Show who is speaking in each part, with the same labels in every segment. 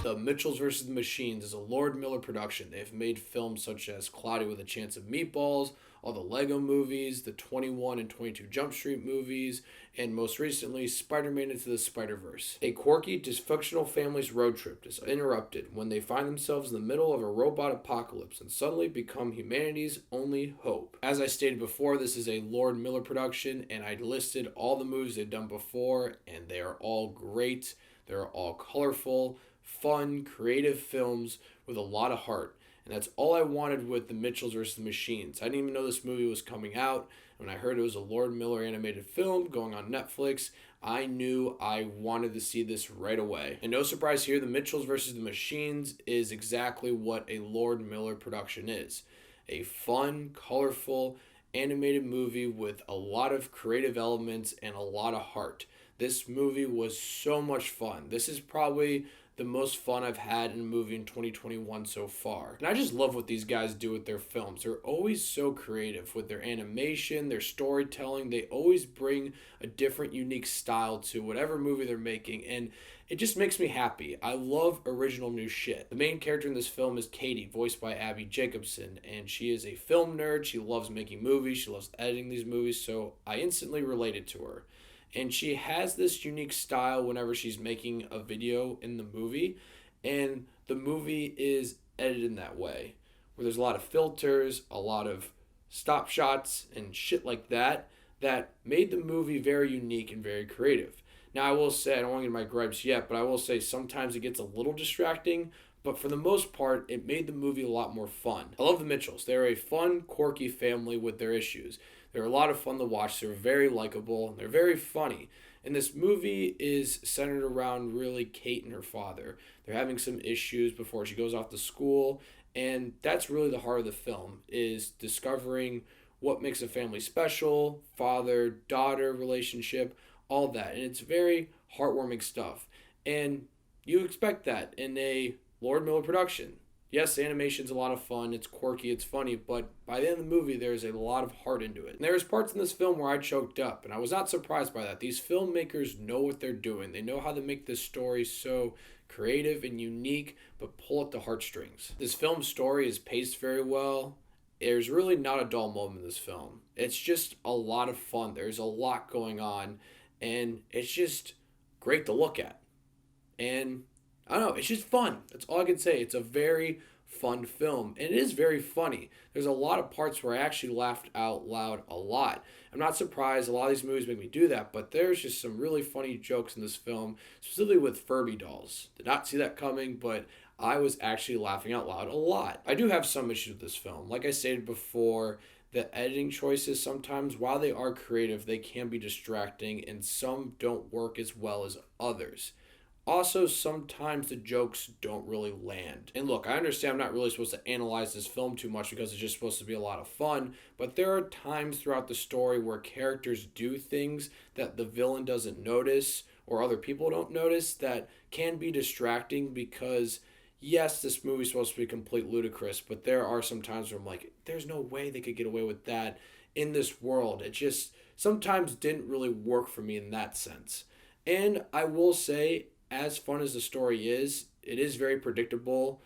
Speaker 1: The Mitchells vs. the Machines is a Lord Miller production. They've made films such as Cloudy with a Chance of Meatballs, all the Lego movies, the 21 and 22 Jump Street movies, and most recently, Spider-Man Into the Spider-Verse. A quirky, dysfunctional family's road trip is interrupted when they find themselves in the middle of a robot apocalypse and suddenly become humanity's only hope. As I stated before, this is a Lord Miller production, and I listed all the movies they've done before, and they are all great. They're all colorful, fun, creative films with a lot of heart. And that's all I wanted with The Mitchells vs. the Machines. I didn't even know this movie was coming out. When I heard it was a Lord Miller animated film going on Netflix, I knew I wanted to see this right away. And no surprise here, The Mitchells vs. the Machines is exactly what a Lord Miller production is. A fun, colorful, animated movie with a lot of creative elements and a lot of heart. This movie was so much fun. This is probably the most fun I've had in a movie in 2021 so far. And I just love what these guys do with their films. They're always so creative with their animation, their storytelling. They always bring a different, unique style to whatever movie they're making. And it just makes me happy. I love original new shit. The main character in this film is Katie, voiced by Abbi Jacobson. And she is a film nerd. She loves making movies. She loves editing these movies. So I instantly related to her. And she has this unique style whenever she's making a video in the movie. And the movie is edited in that way, where there's a lot of filters, a lot of stop shots, and shit like that, that made the movie very unique and very creative. Now, I will say, I don't want to get my gripes yet, but I will say sometimes it gets a little distracting. But for the most part, it made the movie a lot more fun. I love the Mitchells. They're a fun, quirky family with their issues. They're a lot of fun to watch. They're very likable. And they're very funny. And this movie is centered around really Kate and her father. They're having some issues before she goes off to school. And that's really the heart of the film, is discovering what makes a family special, father-daughter relationship, all that. And it's very heartwarming stuff. And you expect that in a Lord Miller production. Yes, the animation's a lot of fun, it's quirky, it's funny, but by the end of the movie, there's a lot of heart into it. And there's parts in this film where I choked up, and I was not surprised by that. These filmmakers know what they're doing. They know how to make this story so creative and unique, but pull at the heartstrings. This film's story is paced very well. There's really not a dull moment in this film. It's just a lot of fun. There's a lot going on, and it's just great to look at. And I don't know, it's just fun. That's all I can say. It's a very fun film. And it is very funny. There's a lot of parts where I actually laughed out loud a lot. I'm not surprised. A lot of these movies make me do that, but there's just some really funny jokes in this film, specifically with Furby dolls. Did not see that coming, but I was actually laughing out loud a lot. I do have some issues with this film. Like I stated before, the editing choices sometimes, while they are creative, they can be distracting, and some don't work as well as others. Also, sometimes the jokes don't really land. And look, I understand I'm not really supposed to analyze this film too much because it's just supposed to be a lot of fun, but there are times throughout the story where characters do things that the villain doesn't notice or other people don't notice that can be distracting because, yes, this movie's supposed to be complete ludicrous, but there are some times where I'm like, there's no way they could get away with that in this world. It just sometimes didn't really work for me in that sense. And I will say, as fun as the story is, it is very predictable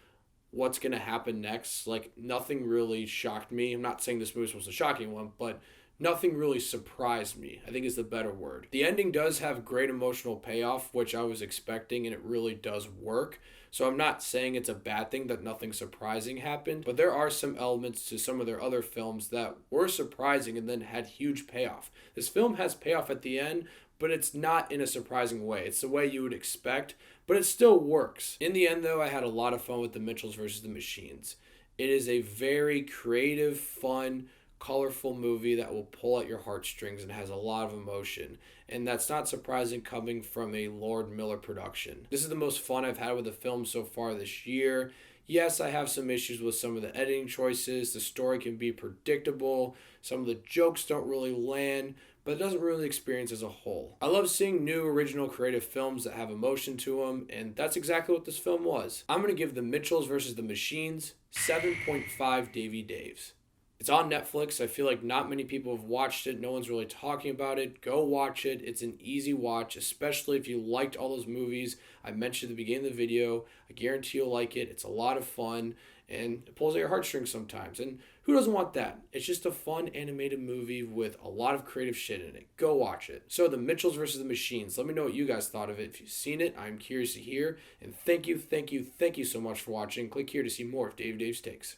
Speaker 1: what's going to happen next. Like, nothing really shocked me. I'm not saying this movie was a shocking one, but nothing really surprised me, I think is the better word. The ending does have great emotional payoff, which I was expecting, and it really does work. So I'm not saying it's a bad thing that nothing surprising happened, but there are some elements to some of their other films that were surprising and then had huge payoff. This film has payoff at the end, but it's not in a surprising way. It's the way you would expect, but it still works. In the end, though, I had a lot of fun with The Mitchells vs. the Machines. It is a very creative, fun, colorful movie that will pull at your heartstrings and has a lot of emotion. And that's not surprising coming from a Lord Miller production. This is the most fun I've had with a film so far this year. Yes, I have some issues with some of the editing choices. The story can be predictable. Some of the jokes don't really land, but it doesn't really experience as a whole. I love seeing new, original, creative films that have emotion to them, and that's exactly what this film was. I'm going to give The Mitchells vs. the Machines 7.5 Davy Daves. It's on Netflix. I feel like not many people have watched it. No one's really talking about it. Go watch it. It's an easy watch, especially if you liked all those movies I mentioned at the beginning of the video. I guarantee you'll like it. It's a lot of fun and it pulls at your heartstrings sometimes. And who doesn't want that? It's just a fun animated movie with a lot of creative shit in it. Go watch it. So, The Mitchells versus the Machines. Let me know what you guys thought of it. If you've seen it, I'm curious to hear. And thank you so much for watching. Click here to see more of Dave's Takes.